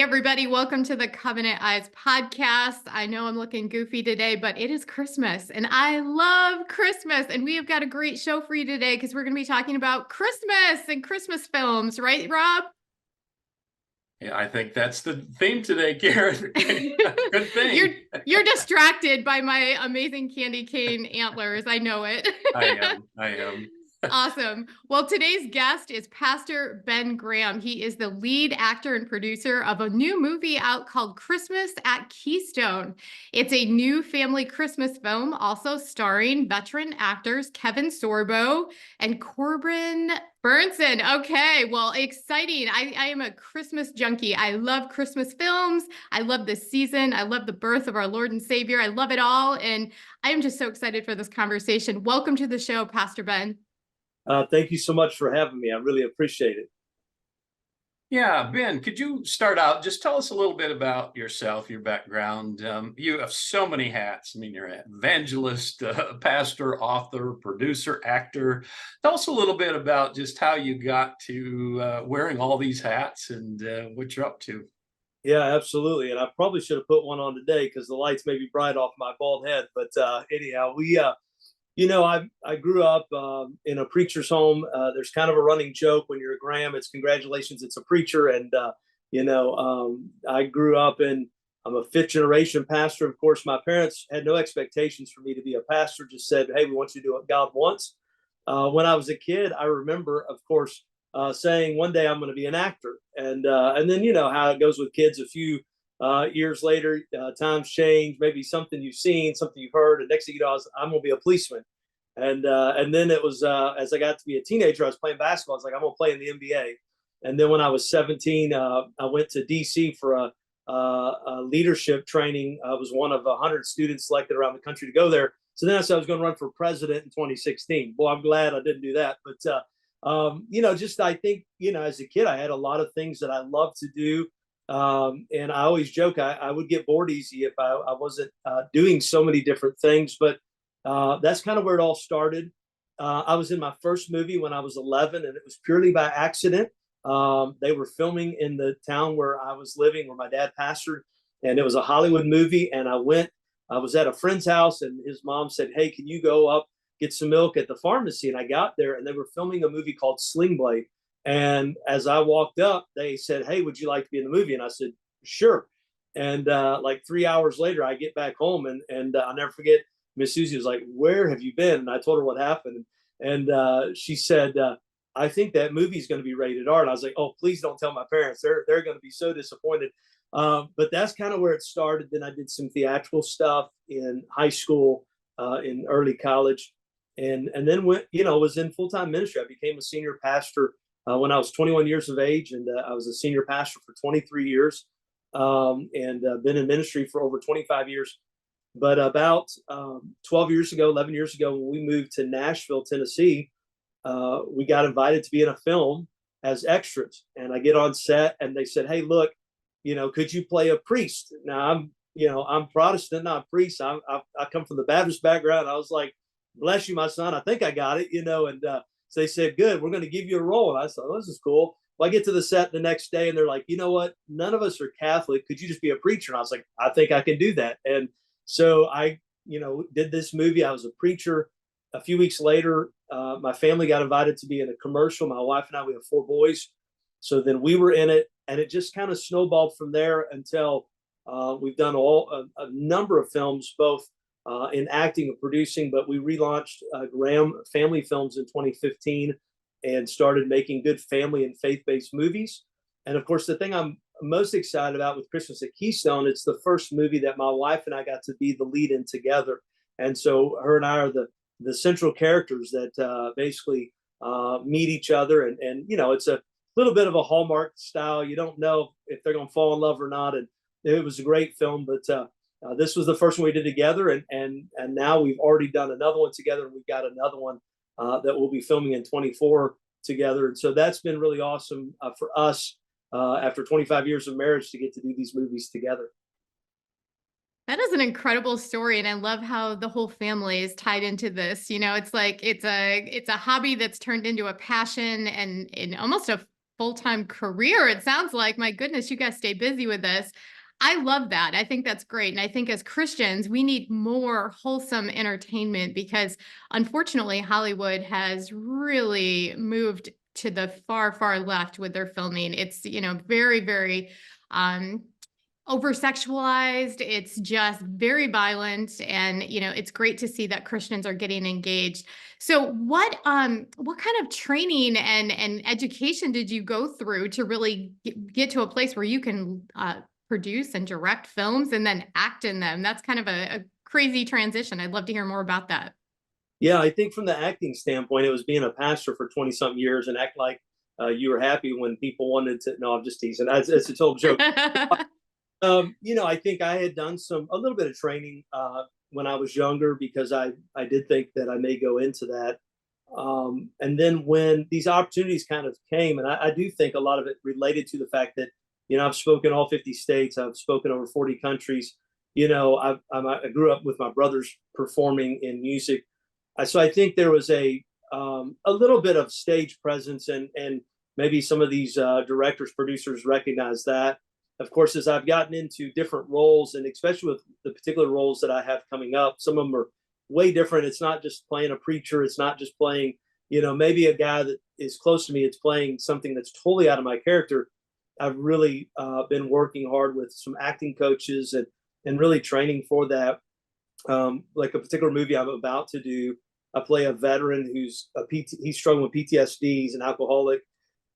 Hey, everybody. Welcome to the Covenant Eyes podcast. I know I'm looking goofy today, but it is Christmas and I love Christmas. And we have got a great show for you today because we're going to be talking about Christmas and Christmas films, right, Rob? Yeah, I think that's the theme today, Karen. Good you're thing. you're distracted by my amazing candy cane antlers. I know it. I am. I am. Awesome. Well, today's guest is Pastor Ben Graham. He is the lead actor and producer of a new movie out called Christmas at Keestone. It's a new family Christmas film, also starring veteran actors Kevin Sorbo and Corbin Burnson. Okay, well, exciting. I am a Christmas junkie. I love Christmas films. I love this season. I love the birth of our Lord and Savior. I love it all. And I am just so excited for this conversation. Welcome to the show, Pastor Ben. Thank you so much for having me. I really appreciate it. Yeah, Ben, could you start out? Just tell us a little bit about yourself, your background. You have so many hats. I mean, you're an evangelist, pastor, author, producer, actor. Tell us a little bit about just how you got to wearing all these hats and what you're up to. Yeah, absolutely. And I probably should have put one on today because the lights may be bright off my bald head. But anyhow, I grew up in a preacher's home. There's kind of a running joke when you're a Graham. It's congratulations, it's a preacher. And I grew up in. I'm a fifth generation pastor. Of course, my parents had no expectations for me to be a pastor. Just said, "Hey, we want you to do what God wants." When I was a kid, I remember, of course, saying one day I'm going to be an actor, and then you know how it goes with kids. A few years later, times change. Maybe something you've seen, something you've heard, and next thing you know, I'm going to be a policeman. And then it was as I got to be a teenager, I was playing basketball. I was like, I'm going to play in the NBA. And then when I was 17, I went to DC for a leadership training. I was one of 100 students selected around the country to go there. So then I said I was going to run for president in 2016. Well, I'm glad I didn't do that. But just I think, as a kid, I had a lot of things that I loved to do. And I always joke I would get bored easy if I wasn't doing so many different things. But that's kind of where it all started. I was in my first movie when I was 11, and it was purely by accident. They were filming in the town where I was living, where my dad pastored, and it was a Hollywood movie. And I was at a friend's house, and his mom said, "Hey, can you go up, get some milk at the pharmacy?" And I got there, and they were filming a movie called Sling Blade. And as I walked up, they said, "Hey, would you like to be in the movie?" And I said, "Sure." And like 3 hours later, I get back home, and I'll never forget. Miss Susie was like, "Where have you been?" And I told her what happened, and she said, "I think that movie's going to be rated R." And I was like, "Oh, please don't tell my parents; they're going to be so disappointed." But that's kind of where it started. Then I did some theatrical stuff in high school, in early college, and then was in full time ministry. I became a senior pastor when I was 21 years of age, and I was a senior pastor for 23 years, and been in ministry for over 25 years. But about 12 years ago, 11 years ago, when we moved to Nashville, Tennessee, we got invited to be in a film as extras. And I get on set, and they said, "Hey, look, could you play a priest?" Now I'm Protestant, not a priest. I come from the Baptist background. I was like, "Bless you, my son. I think I got it," and so they said, "Good, we're going to give you a role." And I said, "Oh, this is cool." Well, I get to the set the next day, and they're like, "You know what? None of us are Catholic. Could you just be a preacher?" And I was like, "I think I can do that." And so I, did this movie. I was a preacher. A few weeks later, my family got invited to be in a commercial. My wife and I, we have 4 boys. So then we were in it, and it just kind of snowballed from there until we've done a number of films, both in acting and producing. But we relaunched Graham Family Films in 2015 and started making good family and faith-based movies. And of course, the thing I'm most excited about with Christmas at Keestone, it's the first movie that my wife and I got to be the lead in together. And so her and I are the central characters that basically meet each other. And it's a little bit of a Hallmark style. You don't know if they're going to fall in love or not. And it was a great film, but this was the first one we did together. And now we've already done another one together. And we've got another one that we'll be filming in 24 together. And so that's been really awesome for us. After 25 years of marriage, to get to do these movies together. That is an incredible story, and I love how the whole family is tied into this. It's like it's a hobby that's turned into a passion and almost a full-time career. It sounds like, my goodness, you guys stay busy with this. I love that. I think that's great. And I think as Christians, we need more wholesome entertainment because unfortunately, Hollywood has really moved to the far, far left with their filming. It's, very, very over sexualized. It's just very violent. And, it's great to see that Christians are getting engaged. So what kind of training and education did you go through to really get to a place where you can produce and direct films and then act in them? That's kind of a crazy transition. I'd love to hear more about that. Yeah, I think from the acting standpoint, it was being a pastor for 20 something years and act like you were happy when people wanted to. No, I'm just teasing. It's a total joke. I think I had done a little bit of training when I was younger because I did think that I may go into that. And then when these opportunities kind of came, and I do think a lot of it related to the fact that, I've spoken all 50 states, I've spoken over 40 countries. I grew up with my brothers performing in music. So I think there was a little bit of stage presence, and maybe some of these directors, producers recognize that. Of course, as I've gotten into different roles, and especially with the particular roles that I have coming up, some of them are way different. It's not just playing a preacher. It's not just playing, maybe a guy that is close to me. It's playing something that's totally out of my character. I've really been working hard with some acting coaches and really training for that. Like a particular movie I'm about to do, I play a veteran who's he's struggling with PTSD. He's an alcoholic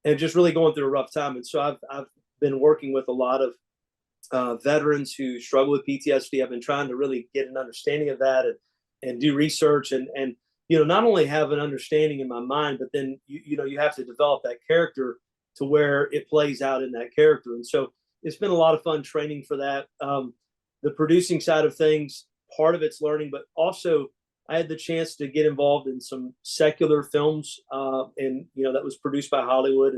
and just really going through a rough time. And so I've been working with a lot of veterans who struggle with PTSD. I've been trying to really get an understanding of that and do research and not only have an understanding in my mind, but then you have to develop that character to where it plays out in that character. And so it's been a lot of fun training for that. The producing side of things, part of it's learning, but also I had the chance to get involved in some secular films, and that was produced by Hollywood,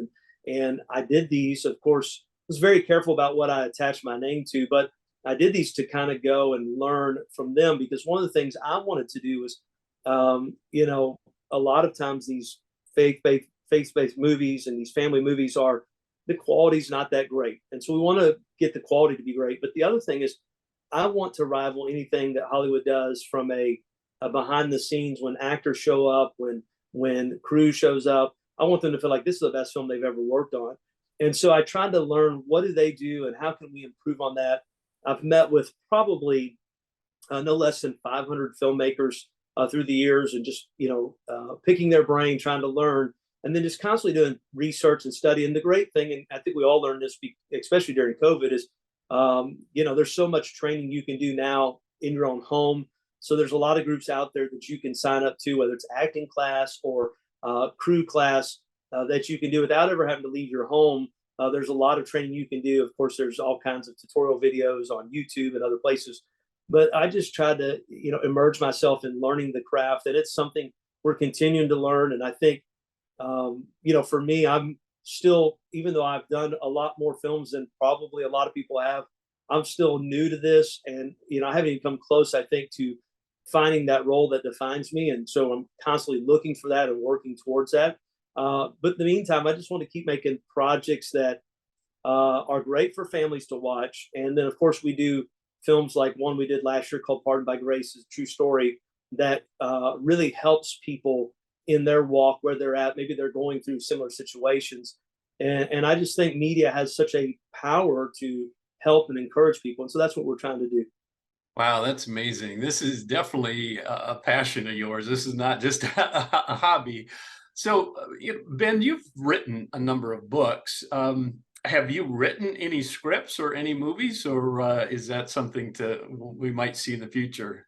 and I did these. Of course, was very careful about what I attached my name to, but I did these to kind of go and learn from them because one of the things I wanted to do was, a lot of times these faith-based movies and these family movies the quality's not that great, and so we want to get the quality to be great. But the other thing is, I want to rival anything that Hollywood does from a behind the scenes when actors show up, when crew shows up. I want them to feel like this is the best film they've ever worked on. And so I tried to learn what do they do and how can we improve on that. I've met with probably no less than 500 filmmakers through the years and just, picking their brain, trying to learn, and then just constantly doing research and study. And the great thing, and I think we all learned this, especially during COVID, is, there's so much training you can do now in your own home. So there's a lot of groups out there that you can sign up to, whether it's acting class or crew class that you can do without ever having to leave your home. There's a lot of training you can do. Of course, there's all kinds of tutorial videos on YouTube and other places. But I just tried to, immerse myself in learning the craft. And it's something we're continuing to learn. And I think, for me, I'm still, even though I've done a lot more films than probably a lot of people have, I'm still new to this. And, I haven't even come close, I think, to finding that role that defines me. And so I'm constantly looking for that and working towards that. But in the meantime, I just want to keep making projects that are great for families to watch. And then, of course, we do films like one we did last year called Pardoned by Grace, is a true story that really helps people in their walk where they're at. Maybe they're going through similar situations. And I just think media has such a power to help and encourage people. And so that's what we're trying to do. Wow, that's amazing. This is definitely a passion of yours. This is not just a hobby. So, Ben, you've written a number of books. Have you written any scripts or any movies, or is that something we might see in the future?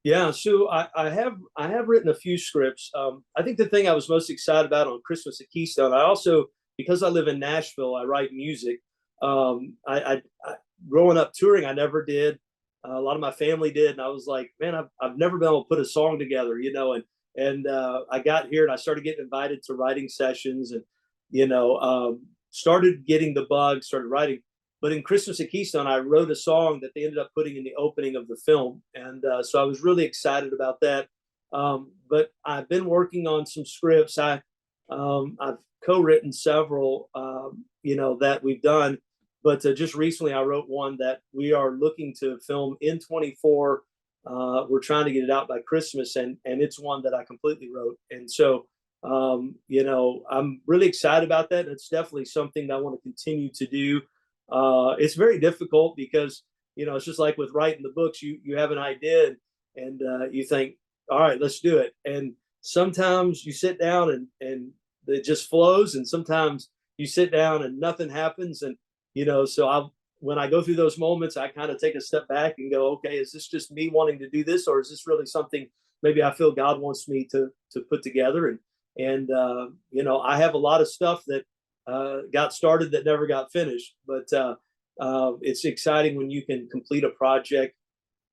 Yeah, so I have written a few scripts. I think the thing I was most excited about on Christmas at Keestone, I also, because I live in Nashville, I write music. I growing up touring, I never did. A lot of my family did, and I was like, man, I've never been able to put a song together, and I got here and I started getting invited to writing sessions, and started getting the bug, started writing. But in Christmas at Keestone, I wrote a song that they ended up putting in the opening of the film, and so I was really excited about that. But I've been working on some scripts. I've co-written several, that we've done, but just recently I wrote one that we are looking to film in 24. We're trying to get it out by Christmas, and it's one that I completely wrote. And so, I'm really excited about that. It's definitely something that I want to continue to do. It's very difficult because, it's just like with writing the books, you have an idea, and you think, all right, let's do it. And sometimes you sit down and it just flows. And sometimes you sit down and nothing happens. And, when I go through those moments, I kind of take a step back and go, okay, is this just me wanting to do this? Or is this really something maybe I feel God wants me to put together? And I have a lot of stuff that got started that never got finished, but it's exciting when you can complete a project,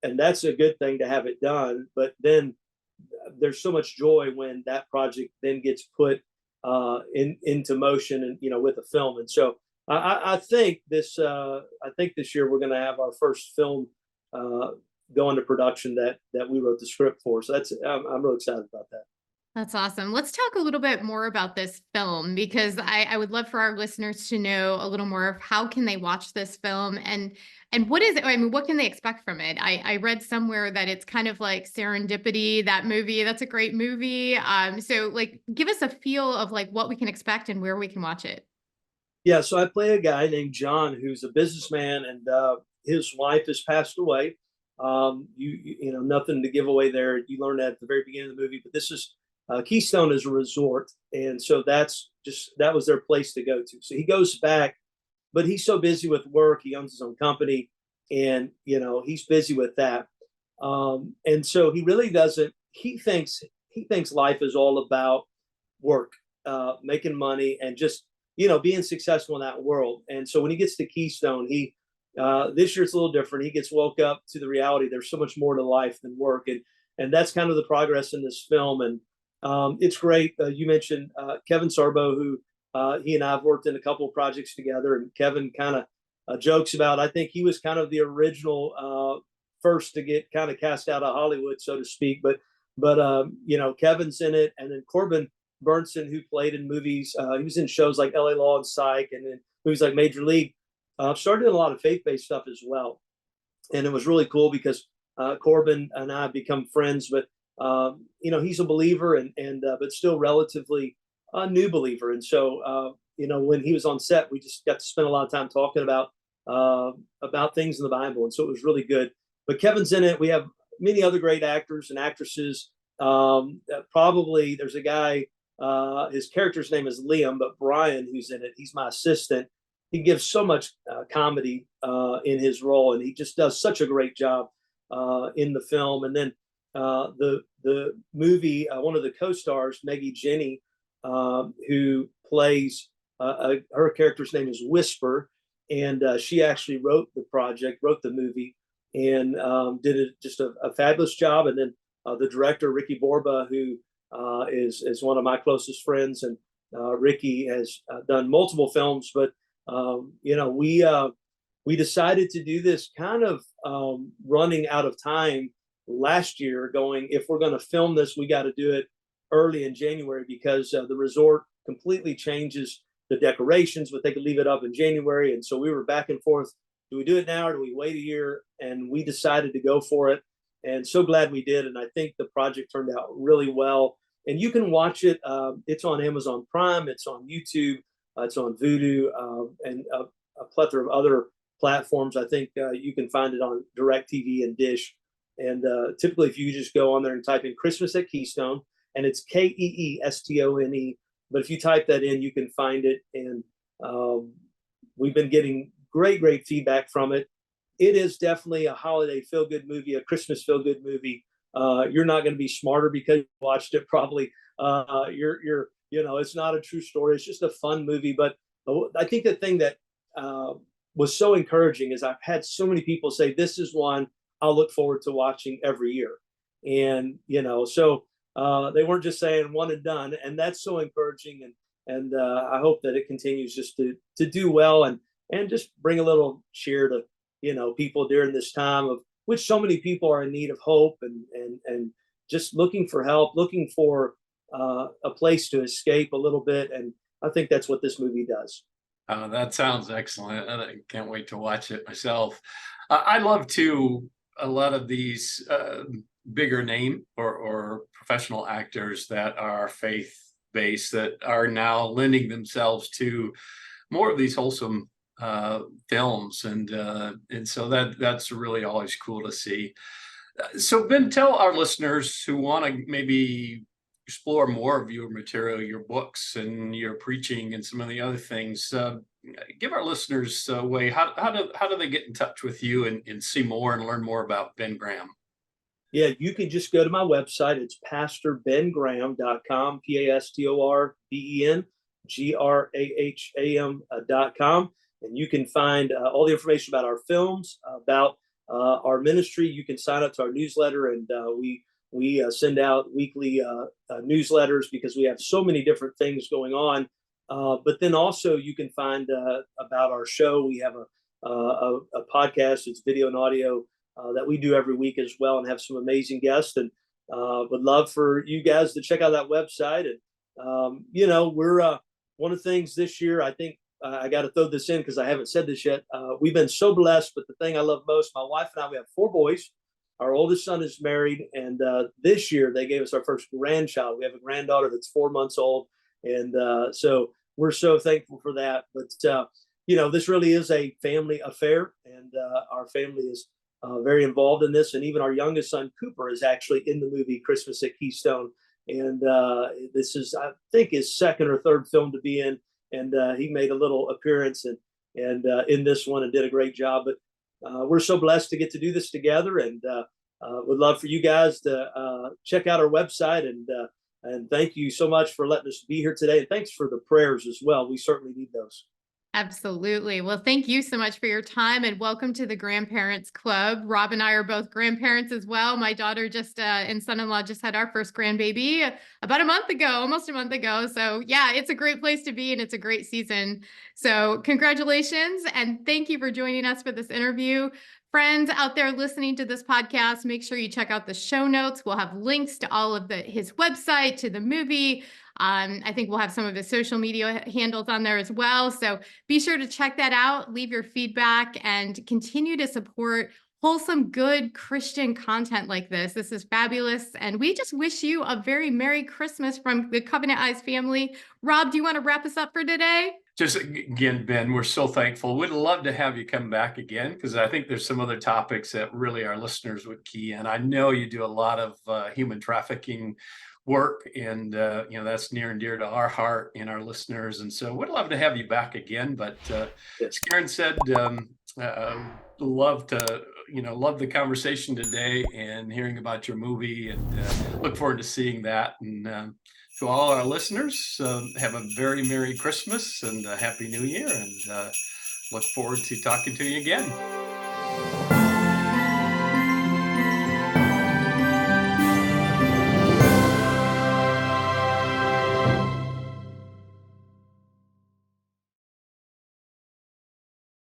and that's a good thing to have it done. But then there's so much joy when that project then gets put into motion, and with a film. And so I think this year we're going to have our first film go into production that we wrote the script for. So I'm really excited about that. That's awesome. Let's talk a little bit more about this film, because I would love for our listeners to know a little more of how can they watch this film, and what is it? I mean, what can they expect from it? I read somewhere that it's kind of like Serendipity, that movie. That's a great movie. So like, give us a feel of like what we can expect and where we can watch it. Yeah, so I play a guy named John who's a businessman, and his wife has passed away. Nothing to give away there. You learn that at the very beginning of the movie. But this is Keestone is a resort, and so that was their place to go to. So he goes back, but he's so busy with work. He owns his own company, and he's busy with that. And so he really doesn't. He thinks life is all about work, making money, and just being successful in that world. And so when he gets to Keestone, this year it's a little different. He gets woke up to the reality there's so much more to life than work, and that's kind of the progress in this film. And it's great. You mentioned Kevin Sorbo, who he and I have worked in a couple of projects together, and Kevin kind of jokes about, I think he was kind of the original first to get kind of cast out of Hollywood, so to speak. But Kevin's in it, and then Corbin Burnson, who played in movies, he was in shows like LA Law and Psych, and then movies like Major League. Started in a lot of faith-based stuff as well, and it was really cool because Corbin and I have become friends. But he's a believer, and but still relatively a new believer. And so when he was on set, we just got to spend a lot of time talking about things in the Bible, and so it was really good. But Kevin's in it. We have many other great actors and actresses. Probably there's a guy. His character's name is Liam, but Brian, who's in it, he's my assistant. He gives so much comedy in his role, and he just does such a great job in the film. And then the movie, one of the co-stars, Maggie Jenny, who plays her character's name is Whisper, and she actually wrote the movie, and did just a fabulous job. And then the director, Ricky Borba, who is one of my closest friends, and Ricky has done multiple films. But we decided to do this kind of running out of time last year, going, if we're going to film this, we got to do it early in January, because the resort completely changes the decorations, but they could leave it up in January. And so we were back and forth. Do we do it now, or do we wait a year? And we decided to go for it. And so glad we did. And I think the project turned out really well. And you can watch it. It's on Amazon Prime. It's on YouTube. It's on Vudu, and a plethora of other platforms. I think you can find it on DirecTV and Dish. And typically, if you just go on there and type in Christmas at Keestone, and it's Keestone, but if you type that in, you can find it. And we've been getting great feedback from it. It is definitely a holiday feel-good movie, a Christmas feel-good movie. You're not going to be smarter because you watched it. Probably it's not a true story. It's just a fun movie. But I think the thing that was so encouraging is I've had so many people say, this is one I'll look forward to watching every year. And so they weren't just saying one and done, and that's so encouraging. And I hope that it continues just to do well, and just bring a little cheer to people during this time of which so many people are in need of hope, and just looking for help, looking for a place to escape a little bit. And I think that's what this movie does. That sounds excellent. I can't wait to watch it myself. I love too a lot of these bigger name or professional actors that are faith based that are now lending themselves to more of these wholesome films, and so that's really always cool to see. So Ben, tell our listeners who want to maybe explore more of your material, your books and your preaching and some of the other things. Give our listeners a way. How do they get in touch with you and see more and learn more about Ben Graham? Yeah, you can just go to my website. It's pastorbengraham.com, PastorBengraham.com. And you can find all the information about our films, about our ministry. You can sign up to our newsletter, and we send out weekly newsletters because we have so many different things going on. But then also you can find about our show. We have a podcast. It's video and audio that we do every week as well, and have some amazing guests. And would love for you guys to check out that website. And we're one of the things this year, I think I got to throw this in because I haven't said this yet. We've been so blessed, but the thing I love most, my wife and I, we have 4 boys. Our oldest son is married, and this year they gave us our first grandchild. We have a granddaughter that's 4 months old, and so we're so thankful for that. But this really is a family affair, and our family is very involved in this. And even our youngest son, Cooper, is actually in the movie Christmas at Keestone, and this is, I think, his second or third film to be in. And he made a little appearance and in this one and did a great job. But we're so blessed to get to do this together, and would love for you guys to check out our website. And thank you so much for letting us be here today. And thanks for the prayers as well. We certainly need those. Absolutely. Well, thank you so much for your time, and welcome to the Grandparents Club. Rob and I are both grandparents as well. My daughter and son-in-law just had our first grandbaby about a month ago, almost a month ago. So yeah, it's a great place to be, and it's a great season. So congratulations, and thank you for joining us for this interview. Friends out there listening to this podcast, make sure you check out the show notes. We'll have links to all of his website, to the movie. I think we'll have some of his social media handles on there as well. So be sure to check that out, leave your feedback, and continue to support wholesome, good Christian content like this. This is fabulous. And we just wish you a very Merry Christmas from the Covenant Eyes family. Rob, do you want to wrap us up for today? Just again, Ben, we're so thankful. We'd love to have you come back again, because I think there's some other topics that really our listeners would key in. I know you do a lot of human trafficking work, and that's near and dear to our heart and our listeners. And so we'd love to have you back again. But as Karen said, love the conversation today and hearing about your movie, and look forward to seeing that. And to all our listeners, have a very Merry Christmas and a Happy New Year, and look forward to talking to you again.